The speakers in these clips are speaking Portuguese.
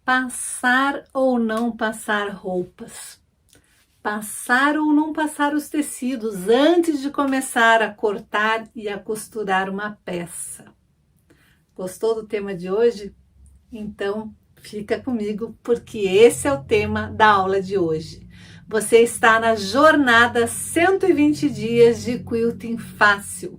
Passar ou não passar roupas? Passar ou não passar os tecidos antes de começar a cortar e a costurar uma peça? Gostou do tema de hoje? Então fica comigo porque esse é o tema da aula de hoje. Você está na jornada 120 dias de quilting fácil.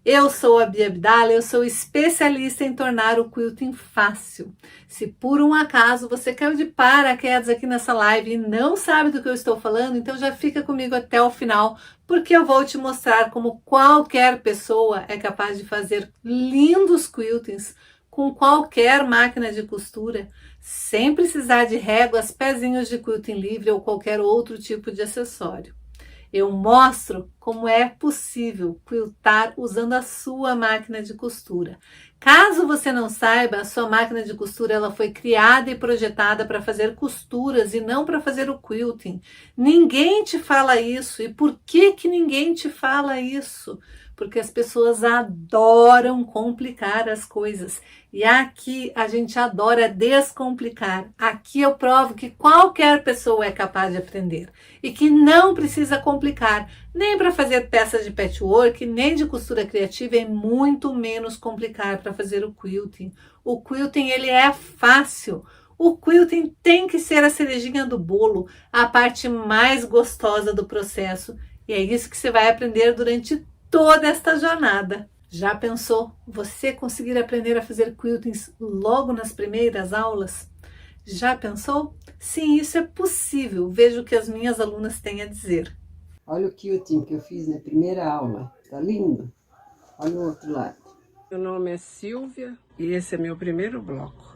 Eu sou a Bia Abdala, eu sou especialista em tornar o quilting fácil. Se por um acaso você caiu de paraquedas aqui nessa live e não sabe do que eu estou falando, então já fica comigo até o final, porque eu vou te mostrar como qualquer pessoa é capaz de fazer lindos quiltings com qualquer máquina de costura, sem precisar de réguas, pezinhos de quilting livre ou qualquer outro tipo de acessório. Eu mostro como é possível quiltar usando a sua máquina de costura. Caso você não saiba, a sua máquina de costura ela foi criada e projetada para fazer costuras e não para fazer o quilting. Ninguém te fala isso. E por que ninguém te fala isso? Porque as pessoas adoram complicar as coisas. E aqui a gente adora descomplicar. Aqui eu provo que qualquer pessoa é capaz de aprender e que não precisa complicar, nem para fazer peças de patchwork, nem de costura criativa, e muito menos complicar para fazer o quilting. O quilting ele é fácil. O quilting tem que ser a cerejinha do bolo, a parte mais gostosa do processo. E é isso que você vai aprender durante toda esta jornada. Já pensou você conseguir aprender a fazer quiltings logo nas primeiras aulas? Já pensou? Sim, isso é possível. Veja o que as minhas alunas têm a dizer. Olha o quilting que eu fiz na primeira aula. Tá lindo? Olha o outro lado. Meu nome é Silvia e esse é meu primeiro bloco.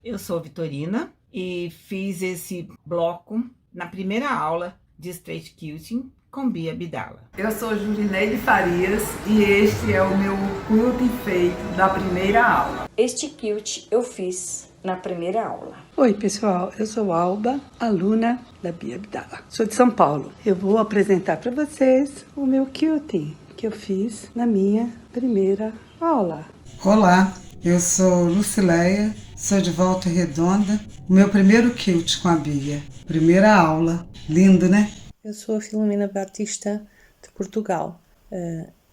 Eu sou Vitorina e fiz esse bloco na primeira aula de Straight Quilting com Bia Abdala. Eu sou Jurineide Farias e este é o meu quilting feito da primeira aula. Este quilt eu fiz na primeira aula. Oi pessoal, eu sou Alba, aluna da Bia Abdala. Sou de São Paulo. Eu vou apresentar para vocês o meu quilting que eu fiz na minha primeira aula. Olá, eu sou Lucileia, sou de Volta Redonda. O meu primeiro quilt com a Bia. Primeira aula. Lindo, né? Eu sou a Filomena Batista, de Portugal.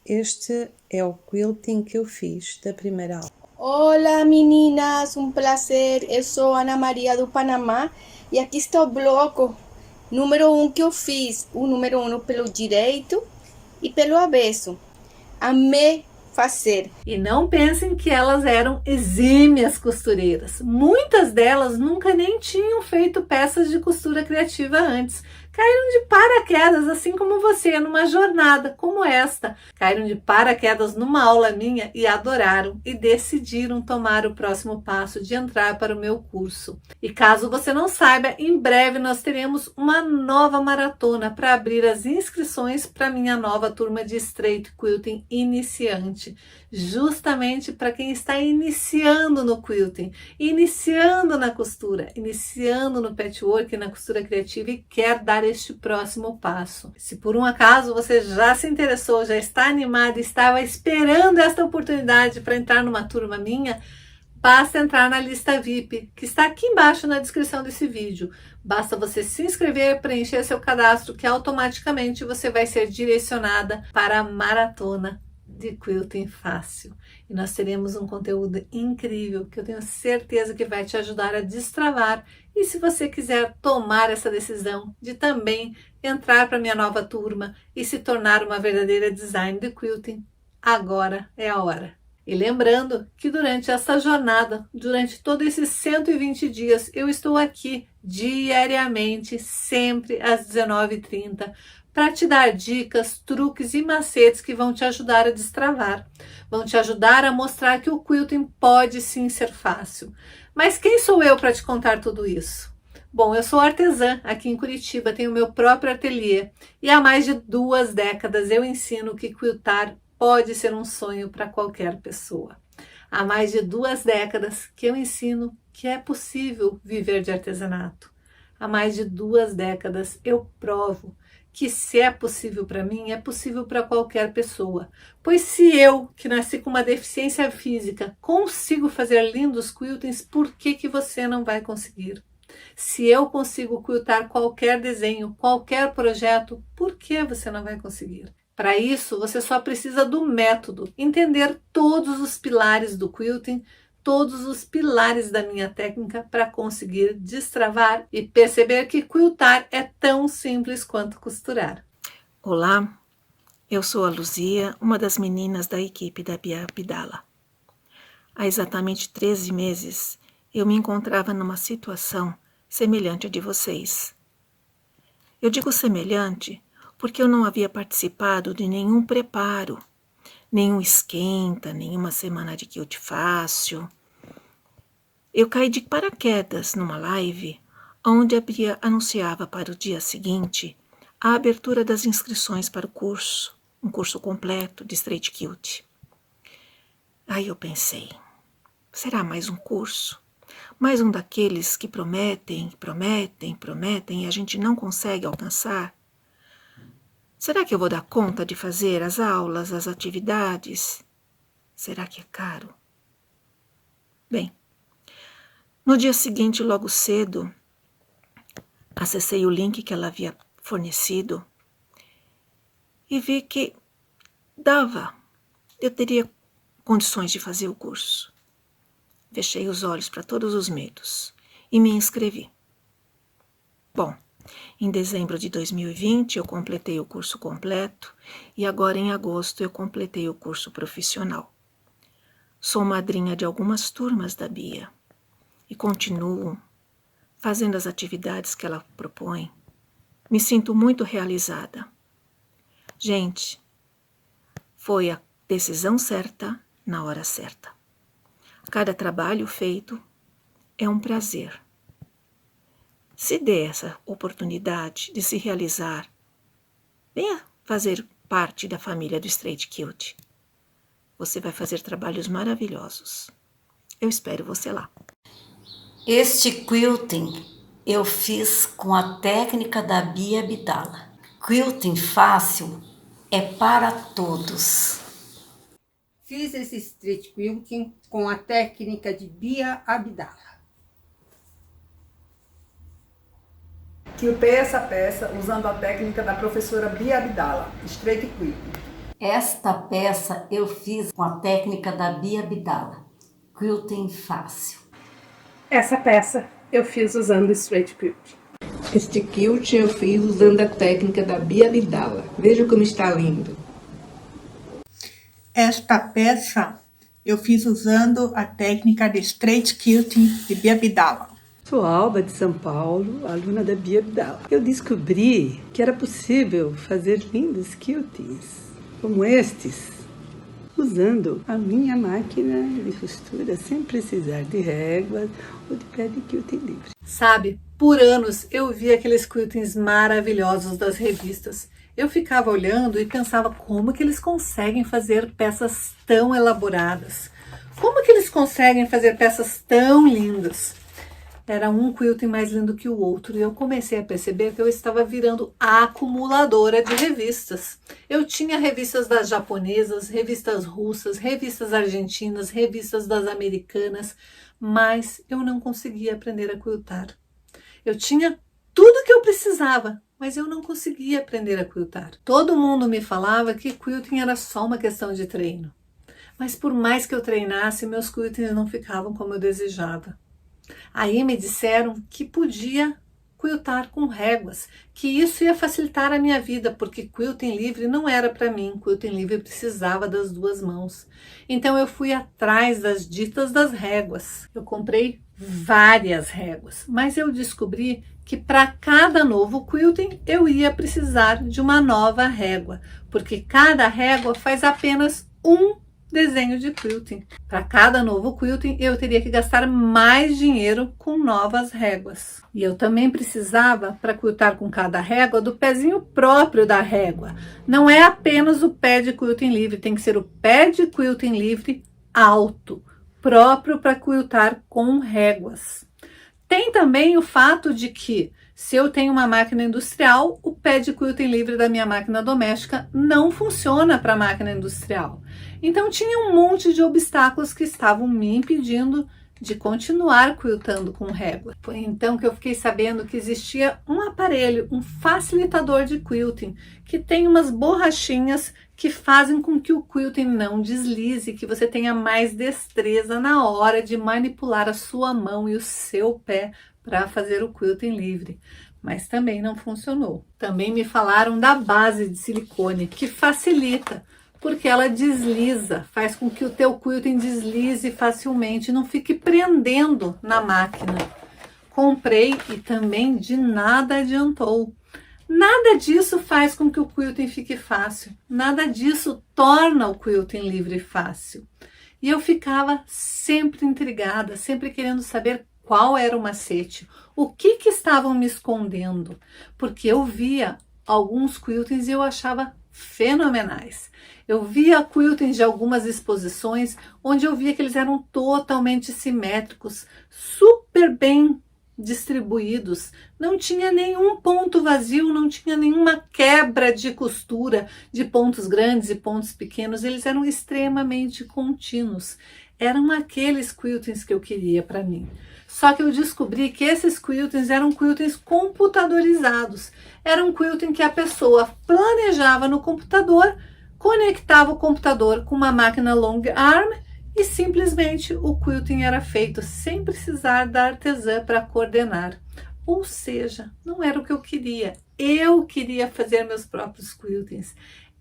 Este é o quilting que eu fiz da primeira aula. Olá meninas, um prazer. Eu sou Ana Maria do Panamá e aqui está o bloco número 1 que eu fiz. O número 1 pelo direito e pelo avesso. Amei fazer. E não pensem que elas eram exímias costureiras. Muitas delas nunca nem tinham feito peças de costura criativa antes. Caíram de paraquedas, assim como você, numa jornada como esta. Caíram de paraquedas numa aula minha e adoraram e decidiram tomar o próximo passo de entrar para o meu curso. E caso você não saiba, em breve nós teremos uma nova maratona para abrir as inscrições para minha nova turma de Straight Quilting iniciante. Justamente para quem está iniciando no quilting, iniciando na costura, iniciando no patchwork e na costura criativa e quer dar este próximo passo. Se por um acaso você já se interessou, já está animado, estava esperando esta oportunidade para entrar numa turma minha, basta entrar na lista VIP, que está aqui embaixo na descrição desse vídeo. Basta você se inscrever, preencher seu cadastro, que automaticamente você vai ser direcionada para a maratona de quilting fácil. E nós teremos um conteúdo incrível que eu tenho certeza que vai te ajudar a destravar. E se você quiser tomar essa decisão de também entrar para a minha nova turma e se tornar uma verdadeira designer de quilting, agora é a hora. E lembrando que durante essa jornada, durante todos esses 120 dias, eu estou aqui diariamente, sempre às 19h30, para te dar dicas, truques e macetes que vão te ajudar a destravar. Vão te ajudar a mostrar que o quilting pode sim ser fácil. Mas quem sou eu para te contar tudo isso? Bom, eu sou artesã aqui em Curitiba, tenho meu próprio ateliê e há mais de 2 décadas eu ensino que quiltar pode ser um sonho para qualquer pessoa. Há mais de 2 décadas que eu ensino que é possível viver de artesanato. Há mais de 2 décadas eu provo que se é possível para mim, é possível para qualquer pessoa. Pois se eu, que nasci com uma deficiência física, consigo fazer lindos quiltings, por que você não vai conseguir? Se eu consigo quiltar qualquer desenho, qualquer projeto, por que você não vai conseguir? Para isso, você só precisa do método, entender todos os pilares do quilting, todos os pilares da minha técnica para conseguir destravar e perceber que quiltar é tão simples quanto costurar. Olá, eu sou a Luzia, uma das meninas da equipe da Bia Abdala. Há exatamente 13 meses, eu me encontrava numa situação semelhante à de vocês. Eu digo semelhante porque eu não havia participado de nenhum preparo, nenhum esquenta, nenhuma semana de quilt fácil. Eu caí de paraquedas numa live onde a Bia anunciava para o dia seguinte a abertura das inscrições para o curso, um curso completo de straight quilt. Aí eu pensei, será mais um curso? Mais um daqueles que prometem e a gente não consegue alcançar? Será que eu vou dar conta de fazer as aulas, as atividades? Será que é caro? Bem, no dia seguinte, logo cedo, acessei o link que ela havia fornecido e vi que eu teria condições de fazer o curso. Fechei os olhos para todos os medos e me inscrevi. Bom, em dezembro de 2020 eu completei o curso completo e agora em agosto eu completei o curso profissional. Sou madrinha de algumas turmas da Bia e continuo fazendo as atividades que ela propõe. Me sinto muito realizada. Gente, foi a decisão certa na hora certa. Cada trabalho feito é um prazer. Se dê essa oportunidade de se realizar, venha fazer parte da família do Straight Quilt. Você vai fazer trabalhos maravilhosos. Eu espero você lá. Este quilting eu fiz com a técnica da Bia Abdala. Quilting fácil é para todos. Fiz esse straight quilting com a técnica de Bia Abdala. Quiltei essa peça usando a técnica da professora Bia Abdala, straight quilting. Esta peça eu fiz com a técnica da Bia Abdala. Quilting fácil. Essa peça eu fiz usando straight quilt. Este quilt eu fiz usando a técnica da Bia Abdala. Veja como está lindo. Esta peça eu fiz usando a técnica de straight quilting de Bia Abdala. Sou Alba de São Paulo, aluna da Bia Abdala. Eu descobri que era possível fazer lindos quiltings como estes, usando a minha máquina de costura, sem precisar de réguas ou de pé de quilting livre. Sabe, por anos eu vi aqueles quiltings maravilhosos das revistas. Eu ficava olhando e pensava como que eles conseguem fazer peças tão elaboradas. Como que eles conseguem fazer peças tão lindas? Era um quilting mais lindo que o outro e eu comecei a perceber que eu estava virando acumuladora de revistas. Eu tinha revistas das japonesas, revistas russas, revistas argentinas, revistas das americanas, mas eu não conseguia aprender a quiltar. Eu tinha tudo que eu precisava, mas eu não conseguia aprender a quiltar. Todo mundo me falava que quilting era só uma questão de treino. Mas por mais que eu treinasse, meus quiltings não ficavam como eu desejava. Aí me disseram que podia quiltar com réguas, que isso ia facilitar a minha vida, porque quilting livre não era para mim, quilting livre precisava das duas mãos. Então eu fui atrás das ditas das réguas. Eu comprei várias réguas, mas eu descobri que para cada novo quilting eu ia precisar de uma nova régua, porque cada régua faz apenas um desenho de quilting. Para cada novo quilting eu teria que gastar mais dinheiro com novas réguas. E eu também precisava, para quiltar com cada régua, do pezinho próprio da régua. Não é apenas o pé de quilting livre, tem que ser o pé de quilting livre alto, próprio para quiltar com réguas. Tem também o fato de que Se eu tenho uma máquina industrial, o pé de quilting livre da minha máquina doméstica não funciona para a máquina industrial. Então tinha um monte de obstáculos que estavam me impedindo de continuar quiltando com régua. Foi então que eu fiquei sabendo que existia um aparelho, um facilitador de quilting, que tem umas borrachinhas que fazem com que o quilting não deslize, que você tenha mais destreza na hora de manipular a sua mão e o seu pé para fazer o quilting livre. Mas também não funcionou. Também me falaram da base de silicone, que facilita, porque ela desliza, faz com que o teu quilting deslize facilmente, não fique prendendo na máquina. Comprei e também de nada adiantou. Nada disso faz com que o quilting fique fácil, nada disso torna o quilting livre fácil. E eu ficava sempre intrigada, sempre querendo saber qual era o macete, o que estavam me escondendo, porque eu via alguns quiltings e eu achava fenomenais. Eu via quiltings de algumas exposições onde eu via que eles eram totalmente simétricos, super bem distribuídos, não tinha nenhum ponto vazio, não tinha nenhuma quebra de costura de pontos grandes e pontos pequenos, eles eram extremamente contínuos. Eram aqueles quiltings que eu queria para mim. Só que eu descobri que esses quiltings eram quiltings computadorizados. Era um quilting que a pessoa planejava no computador, conectava o computador com uma máquina long arm e simplesmente o quilting era feito sem precisar da artesã para coordenar. Ou seja, não era o que eu queria. Eu queria fazer meus próprios quiltings.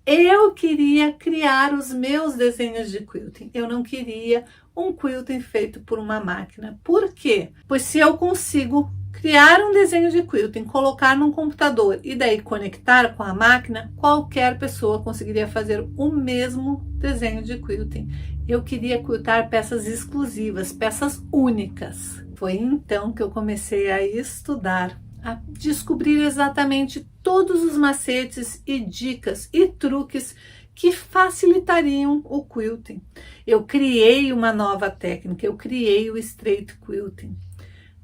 Eu queria criar os meus desenhos de quilting. Eu não queria um quilting feito por uma máquina. Por quê? Pois se eu consigo criar um desenho de quilting, colocar num computador e daí conectar com a máquina, qualquer pessoa conseguiria fazer o mesmo desenho de quilting. Eu queria quiltar peças exclusivas, peças únicas. Foi então que eu comecei a estudar, a descobrir exatamente todos os macetes e dicas e truques que facilitariam o quilting. Eu criei uma nova técnica, eu criei o straight quilting.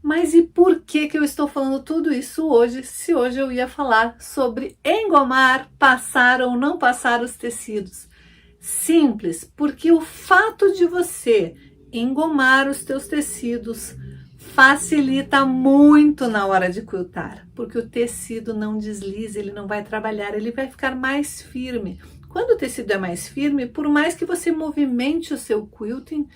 Mas e por que eu estou falando tudo isso hoje, se hoje eu ia falar sobre engomar, passar ou não passar os tecidos? Simples, porque o fato de você engomar os teus tecidos facilita muito na hora de quiltar, porque o tecido não desliza, ele não vai trabalhar, ele vai ficar mais firme. Quando o tecido é mais firme, por mais que você movimente o seu quilting,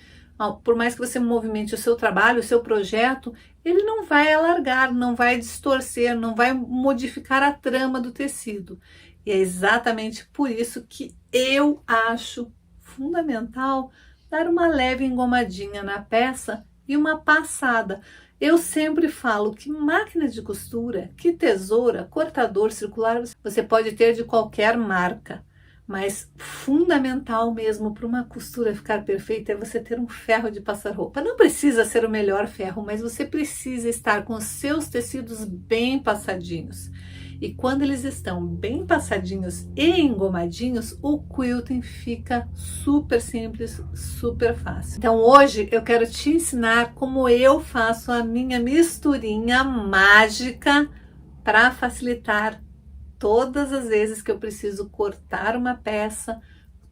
por mais que você movimente o seu trabalho, o seu projeto, ele não vai alargar, não vai distorcer, não vai modificar a trama do tecido. E é exatamente por isso que eu acho fundamental dar uma leve engomadinha na peça e uma passada. Eu sempre falo que máquina de costura, que tesoura, cortador circular, você pode ter de qualquer marca. Mas fundamental mesmo para uma costura ficar perfeita é você ter um ferro de passar roupa. Não precisa ser o melhor ferro, mas você precisa estar com os seus tecidos bem passadinhos. E quando eles estão bem passadinhos e engomadinhos, o quilting fica super simples, super fácil. Então hoje eu quero te ensinar como eu faço a minha misturinha mágica para facilitar todas as vezes que eu preciso cortar uma peça,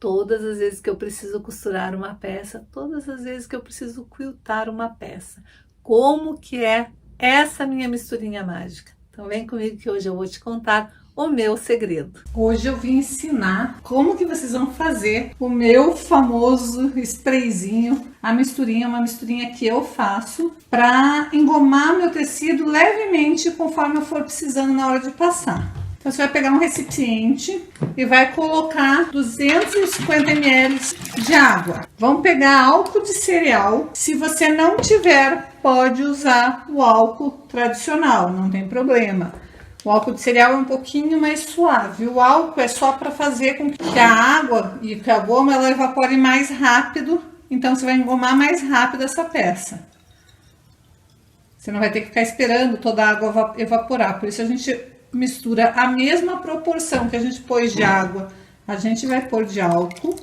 todas as vezes que eu preciso costurar uma peça, todas as vezes que eu preciso quiltar uma peça. Como que é essa minha misturinha mágica? Então vem comigo que hoje eu vou te contar o meu segredo. Hoje eu vim ensinar como que vocês vão fazer o meu famoso sprayzinho, a misturinha, uma misturinha que eu faço para engomar meu tecido levemente conforme eu for precisando na hora de passar. Então, você vai pegar um recipiente e vai colocar 250 ml de água. Vamos pegar álcool de cereal. Se você não tiver, pode usar o álcool tradicional, não tem problema. O álcool de cereal é um pouquinho mais suave. O álcool é só para fazer com que a água e que a goma ela evapore mais rápido. Então, você vai engomar mais rápido essa peça. Você não vai ter que ficar esperando toda a água evaporar. Por isso, a gente mistura a mesma proporção que a gente pôs de água, a gente vai pôr de álcool.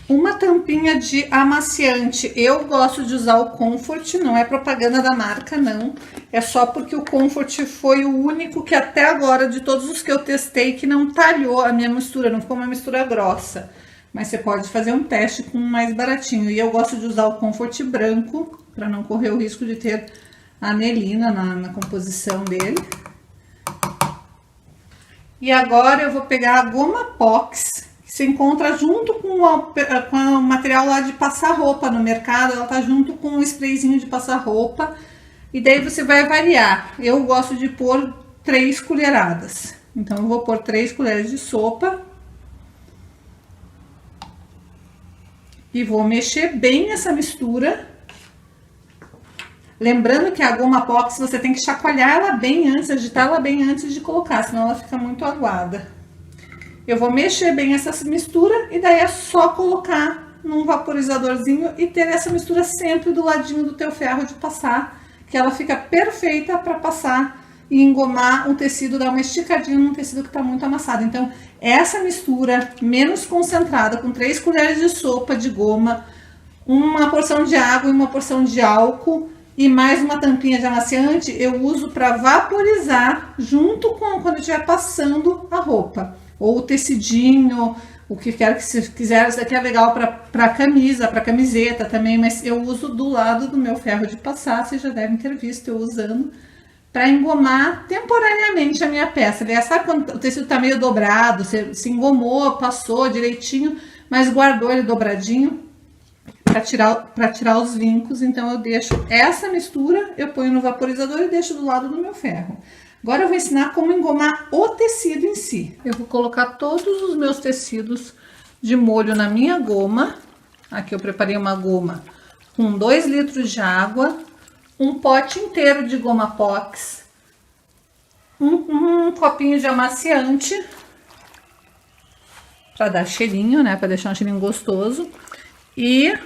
Uma tampinha de amaciante. Eu gosto de usar o Comfort, não é propaganda da marca, não. É só porque o Comfort foi o único que até agora, de todos os que eu testei, que não talhou a minha mistura, não ficou uma mistura grossa. Mas você pode fazer um teste com um mais baratinho. E eu gosto de usar o Comfort branco, para não correr o risco de ter anelina na composição dele. E agora eu vou pegar a goma Pox, que se encontra junto com o material lá de passar roupa no mercado. Ela tá junto com um sprayzinho de passar roupa. E daí você vai variar. Eu gosto de pôr 3 colheradas. Então eu vou pôr 3 colheres de sopa. E vou mexer bem essa mistura. Lembrando que a goma Pox você tem que chacoalhar ela bem antes, agitar ela bem antes de colocar, senão ela fica muito aguada. Eu vou mexer bem essa mistura e daí é só colocar num vaporizadorzinho e ter essa mistura sempre do ladinho do teu ferro de passar, que ela fica perfeita para passar e engomar um tecido, dar uma esticadinha num tecido que está muito amassado. Então, essa mistura menos concentrada, com 3 colheres de sopa de goma, uma porção de água e uma porção de álcool, e mais uma tampinha de amaciante, eu uso para vaporizar junto com quando eu estiver passando a roupa. Ou o tecidinho, o que quer que se quiser. Isso daqui é legal para camisa, para camiseta também, mas eu uso do lado do meu ferro de passar, vocês já devem ter visto eu usando, para engomar temporariamente a minha peça. Sabe quando o tecido está meio dobrado, você se engomou, passou direitinho, mas guardou ele dobradinho? Para tirar os vincos, então eu deixo essa mistura, eu ponho no vaporizador e deixo do lado do meu ferro. Agora eu vou ensinar como engomar o tecido em si. Eu vou colocar todos os meus tecidos de molho na minha goma. Aqui eu preparei uma goma com 2 litros de água, um pote inteiro de goma Pox, um copinho de amaciante, para dar cheirinho, né, para deixar um cheirinho gostoso, e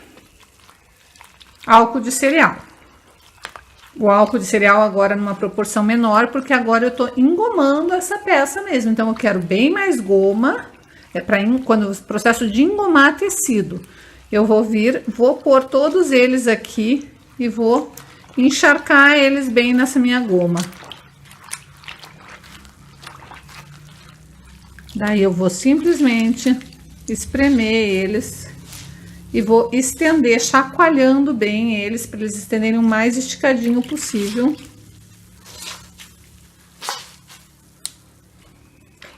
álcool de cereal. O álcool de cereal agora numa proporção menor, porque agora eu tô engomando essa peça mesmo. Então eu quero bem mais goma, é para quando o processo de engomar tecido. Eu vou pôr todos eles aqui e vou encharcar eles bem nessa minha goma. Daí eu vou simplesmente espremer eles e vou estender, chacoalhando bem eles, para eles estenderem o mais esticadinho possível.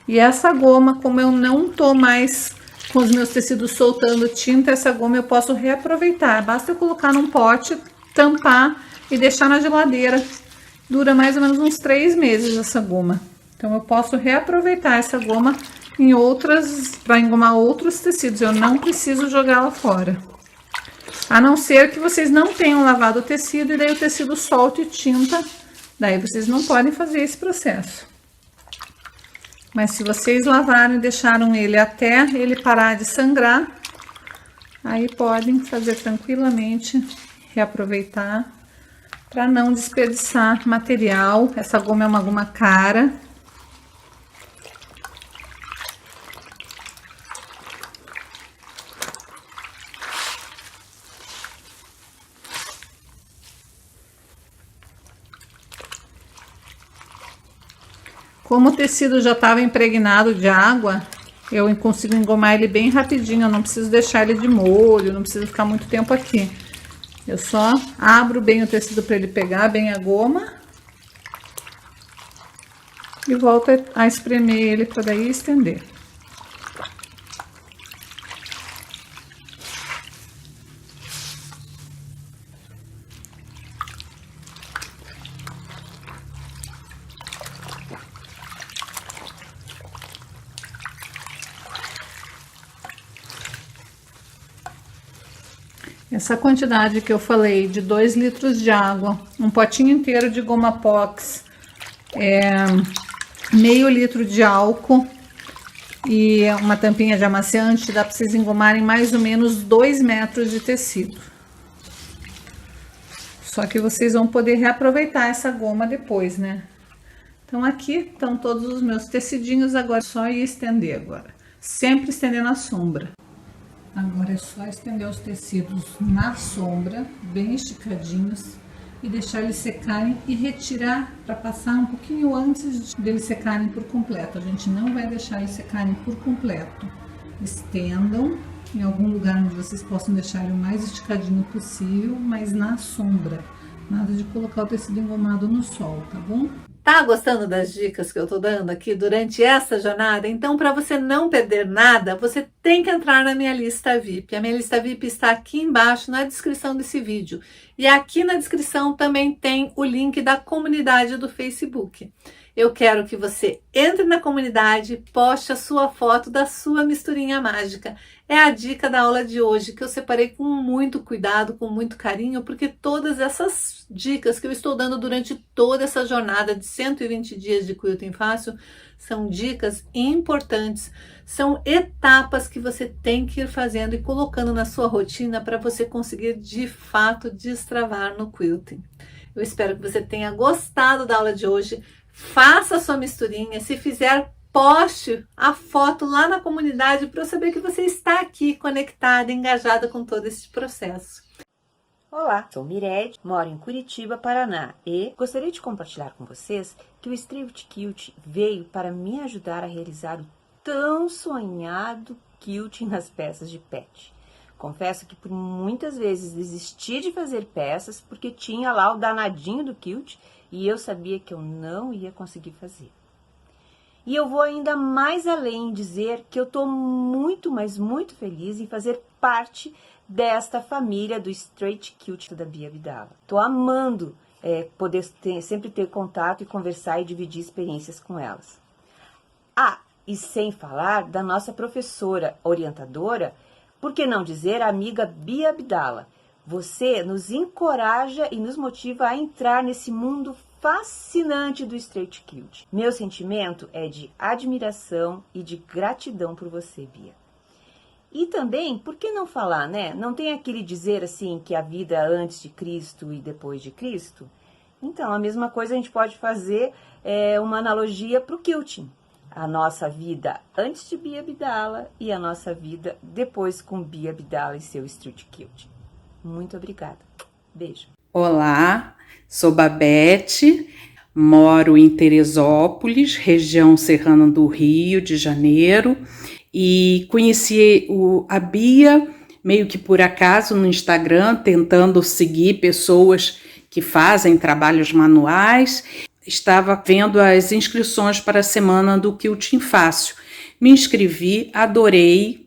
E essa goma, como eu não tô mais com os meus tecidos soltando tinta, essa goma eu posso reaproveitar. Basta eu colocar num pote, tampar e deixar na geladeira. Dura mais ou menos uns 3 meses essa goma. Então eu posso reaproveitar essa goma em outras, para engomar outros tecidos. Eu não preciso jogá-la fora. A não ser que vocês não tenham lavado o tecido e daí o tecido solte tinta. Daí vocês não podem fazer esse processo. Mas se vocês lavaram e deixaram ele até ele parar de sangrar, aí podem fazer tranquilamente, reaproveitar, para não desperdiçar material. Essa goma é uma goma cara. Como o tecido já estava impregnado de água, eu consigo engomar ele bem rapidinho. Eu não preciso deixar ele de molho, não preciso ficar muito tempo aqui. Eu só abro bem o tecido para ele pegar bem a goma e volto a espremer ele para daí estender. Essa quantidade que eu falei de 2 litros de água, um potinho inteiro de goma Pox, meio litro de álcool e uma tampinha de amaciante, dá para vocês engomarem mais ou menos 2 metros de tecido. Só que vocês vão poder reaproveitar essa goma depois, né? Então aqui estão todos os meus tecidinhos, agora é só ir estender agora. Sempre estender na sombra. Agora é só estender os tecidos na sombra, bem esticadinhos, e deixar eles secarem e retirar para passar um pouquinho antes deles secarem por completo. A gente não vai deixar eles secarem por completo. Estendam em algum lugar onde vocês possam deixar ele o mais esticadinho possível, mas na sombra. Nada de colocar o tecido engomado no sol, tá bom? Tá gostando das dicas que eu tô dando aqui durante essa jornada? Então, para você não perder nada, você tem que entrar na minha lista VIP. A minha lista VIP está aqui embaixo na descrição desse vídeo. E aqui na descrição também tem o link da comunidade do Facebook. Eu quero que você entre na comunidade, poste a sua foto da sua misturinha mágica. É a dica da aula de hoje, que eu separei com muito cuidado, com muito carinho, porque todas essas dicas que eu estou dando durante toda essa jornada de 120 dias de Quilting Fácil são dicas importantes, são etapas que você tem que ir fazendo e colocando na sua rotina para você conseguir de fato destravar no quilting. Eu espero que você tenha gostado da aula de hoje. Faça a sua misturinha, se fizer, poste a foto lá na comunidade para eu saber que você está aqui conectada, engajada com todo esse processo. Olá, sou Mirelle, moro em Curitiba, Paraná e gostaria de compartilhar com vocês que o Straight Quilt veio para me ajudar a realizar o tão sonhado quilting nas peças de pet. Confesso que por muitas vezes desisti de fazer peças porque tinha lá o danadinho do quilt e eu sabia que eu não ia conseguir fazer. E eu vou ainda mais além em dizer que eu estou muito, mas muito feliz em fazer parte desta família do Straight Quilt da Bia Abdala. Estou amando poder sempre ter contato e conversar e dividir experiências com elas. Ah, e sem falar da nossa professora orientadora, por que não dizer a amiga Bia Abdala? Você nos encoraja e nos motiva a entrar nesse mundo fascinante do Straight Quilt. Meu sentimento é de admiração e de gratidão por você, Bia. E também, por que não falar, né? Não tem aquele dizer assim que a vida é antes de Cristo e depois de Cristo? Então, a mesma coisa a gente pode fazer uma analogia para o quilting. A nossa vida antes de Bia Abdala e a nossa vida depois com Bia Abdala e seu Straight Quilt. Muito obrigada. Beijo. Olá, sou Babete, moro em Teresópolis, região serrana do Rio de Janeiro, e conheci a Bia meio que por acaso no Instagram, tentando seguir pessoas que fazem trabalhos manuais. Estava vendo as inscrições para a semana do Quilting Fácil. Me inscrevi, adorei.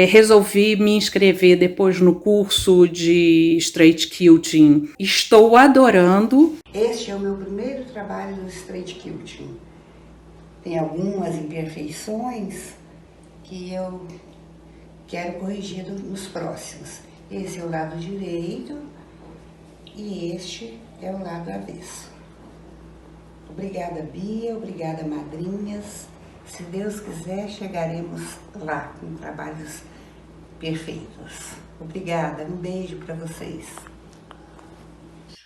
Resolvi me inscrever depois no curso de Straight Quilting. Estou adorando. Este é o meu primeiro trabalho no Straight Quilting. Tem algumas imperfeições que eu quero corrigir nos próximos. Esse é o lado direito e este é o lado avesso. Obrigada, Bia, obrigada, madrinhas. Se Deus quiser, chegaremos lá com trabalhos perfeitos. Obrigada, um beijo para vocês.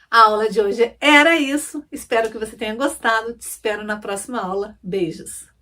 A aula de hoje era isso. Espero que você tenha gostado. Te espero na próxima aula. Beijos!